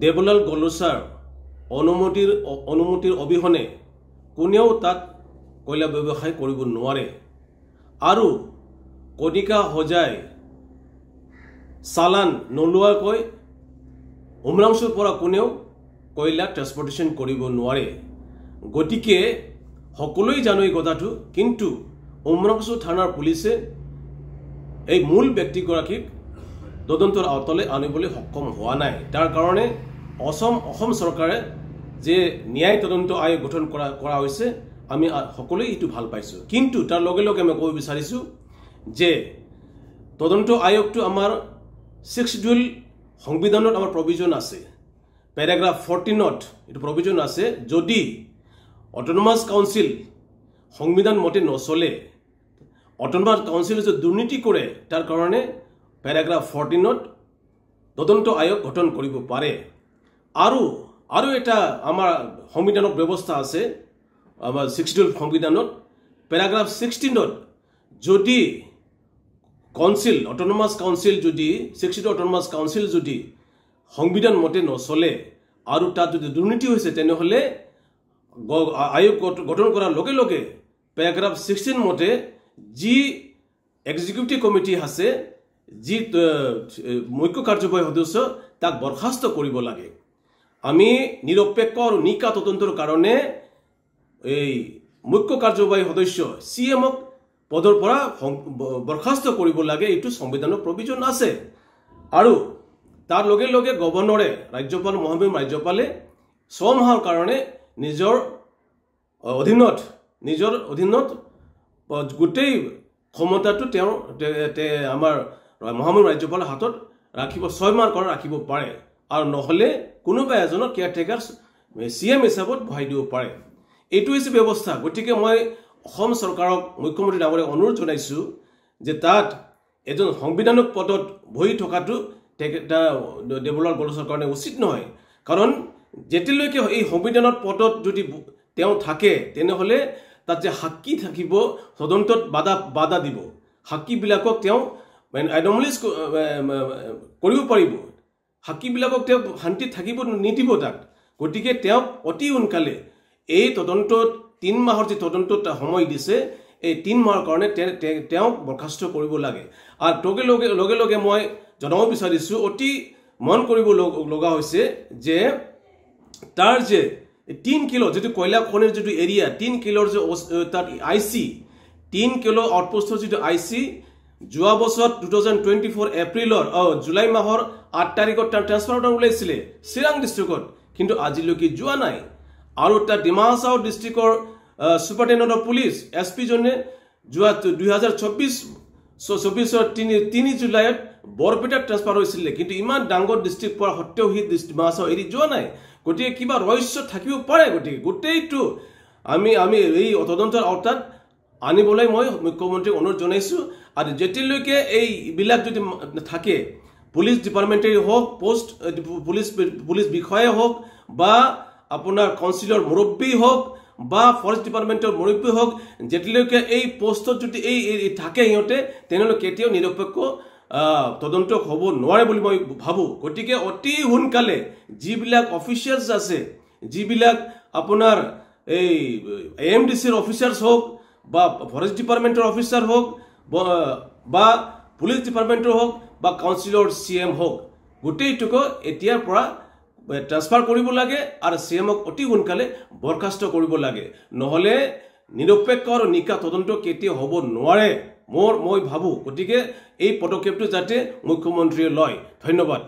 দেৱলাল গলোচাৰ অনুমতিৰ অবিহনে কোনেও তাত কয়লা ব্যৱসায় কৰিব নোৱাৰে আৰু কণিকা হজাই চালান নলোৱাকৈ উমৰাংচুৰ পৰা কোনেও কয়লা ট্ৰান্সপৰ্টেশ্যন কৰিব নোৱাৰে। গতিকে সকলোৱে জানো এই কথাটো, কিন্তু উমৰাংচু থানাৰ পুলিচে এই মূল ব্যক্তিগৰাকীক তদন্তৰ আওতালৈ আনিবলৈ সক্ষম হোৱা নাই। তাৰ কাৰণে অসম চৰকাৰে যে ন্যায় তদন্ত আয়োগ গঠন কৰা হৈছে আমি সকলোৱে এইটো ভাল পাইছোঁ। কিন্তু তাৰ লগে লগে আমি ক'ব বিচাৰিছোঁ যে তদন্ত আয়োগটো আমাৰ 6 শিডিউল সংবিধানত আমাৰ প্ৰভিজন আছে, পেৰাগ্ৰাফ 14ত এইটো প্ৰভিজন আছে, যদি অট'নমাছ কাউন্সিল সংবিধান মতে নচলে, অট'নমাছ কাউন্সিলে যদি দুৰ্নীতি কৰে, তাৰ কাৰণে পেৰাগ্ৰাফ 14ত তদন্ত আয়োগ গঠন কৰিব পাৰে। আৰু এটা আমাৰ সংবিধানত ব্যৱস্থা আছে, আমাৰ 6 শিডিউল সংবিধানত পেৰাগ্ৰাফ 16ত যদি কাউন্সিল অট'নমাছ কাউন্সিল যদি 6 শিডিউল অট'নমাছ কাউন্সিল যদি সংবিধান মতে নচলে আৰু তাত যদি দুৰ্নীতি হৈছে, তেনেহ'লে আয়োগ গঠন কৰাৰ লগে লগে পেৰাগ্ৰাফ 16 মতে যি এক্সিকিউটিভ কমিটি আছে, যি মুখ্য কাৰ্যবাহী সদস্য, তাক বৰখাস্ত কৰিব লাগে। আমি নিৰপেক্ষ আৰু নিকা তদন্তৰ কাৰণে এই মুখ্য কাৰ্যবাহী সদস্য CMক পদৰ পৰা বৰখাস্ত কৰিব লাগে, এইটো সংবিধানৰ প্ৰভিজন আছে। আৰু তাৰ লগে লগে গভৰ্ণৰে ৰাজ্যপাল মহামহিম ৰাজ্যপালে 6 মাহৰ কাৰণে নিজৰ অধীনত গোটেই ক্ষমতাটো তেওঁৰ আমাৰ মহামহিম ৰাজ্যপালৰ হাতত ৰাখিব, 6 মাহৰ কাৰণে ৰাখিব পাৰে, আৰু নহ'লে কোনোবা এজনক কেয়াৰটেকাৰ CM হিচাপত বহাই দিব পাৰে। এইটো হৈছে ব্যৱস্থা। গতিকে মই অসম চৰকাৰক, মুখ্যমন্ত্ৰী ডাঙৰীয়াক অনুৰোধ জনাইছোঁ যে তাত এজন সংবিধানিক পদত বহি থকাটো দেৱলাল গলোচাৰ কাৰণে উচিত নহয়। কাৰণ যেতিয়ালৈকে এই সংবিধানৰ পদত যদি তেওঁ থাকে, তেনেহ'লে তাত যে সাক্ষী থাকিব, তদন্তত বাধা দিব, সাক্ষীবিলাকক তেওঁ এনমলিজ কৰিব পাৰিব, সাক্ষীবিলাকক তেওঁ শান্তিত থাকিব নিদিব তাত। গতিকে তেওঁক অতি সোনকালে এই তদন্তত 3 মাহৰ যি তদন্তত সময় দিছে, এই 3 মাহৰ কাৰণে তেওঁক বৰখাস্ত কৰিব লাগে। আৰু লগে লগে মই জনাব বিচাৰিছোঁ, অতি মন কৰিব লগা হৈছে যে তাৰ যে 3 কিলো যিটো কয়লা খনিৰ যিটো এৰিয়া, 3 কিলোৰ যে তাত IC 3 কিলো আউটপোষ্টৰ যিটো IC যোৱা বছৰ 2024 জুলাই মাহৰ 8 তাৰিখত তাৰ ট্ৰান্সফাৰ অৰ্ডাৰ ওলাইছিলে চিৰাং ডিষ্ট্ৰিক্টত, কিন্তু আজিলৈকে যোৱা নাই। আৰু তাৰ ডিমা হাছাও ডিষ্ট্ৰিক্টৰ ছুপাৰিণ্টেণ্ডেণ্ট অফ পুলিচ SP জনে যোৱা 2024 3 জুলাইত বৰপেটাত ট্ৰান্সফাৰ হৈছিলে, কিন্তু ইমান ডাঙৰ ডিষ্ট্ৰিক্ট পোৱাৰ সত্ত্বেও সি ডিমা হাছাও এৰি যোৱা নাই। গতিকে কিবা ৰহস্য থাকিব পাৰে। গতিকে গোটেইটো আমি এই তদন্তৰ আওতাত আনিবলৈ মই মুখ্যমন্ত্ৰীক অনুৰোধ জনাইছোঁ। আৰু যেতিয়ালৈকে এইবিলাক যদি থাকে, পুলিচ ডিপাৰ্টমেণ্টেই হওক, পুলিচ বিষয়াই হওক, বা আপোনাৰ কাউন্সিলৰ মুৰব্বী হওক, বা ফৰেষ্ট ডিপাৰ্টমেণ্টৰ মুৰব্বী হওক, যেতিয়ালৈকে এই পোষ্টত যদি এই থাকে সিহঁতে, তেনেহ'লে কেতিয়াও নিৰপেক্ষ তদন্ত হ'ব নোৱাৰে বুলি মই ভাবোঁ। গতিকে অতি সোনকালে যিবিলাক অফিচিয়েলছ আছে, যিবিলাক আপোনাৰ এই AMDCৰ অফিচাৰ্ছ হওক, বা ফৰেষ্ট ডিপাৰ্টমেণ্টৰ অফিচাৰ হওক, বা পুলিচ ডিপাৰ্টমেণ্টৰ হওক, বা কাউন্সিলৰ CM হওক, গোটেইটোকো এতিয়াৰ পৰা ট্ৰান্সফাৰ কৰিব লাগে আৰু CMক অতি সোনকালে বৰখাস্ত কৰিব লাগে। নহ'লে নিৰপেক্ষ আৰু নিকা তদন্ত কেতিয়াও হ'ব নোৱাৰে মই ভাবোঁ। গতিকে এই পদক্ষেপটো যাতে মুখ্যমন্ত্ৰীয়ে লয়। ধন্যবাদ।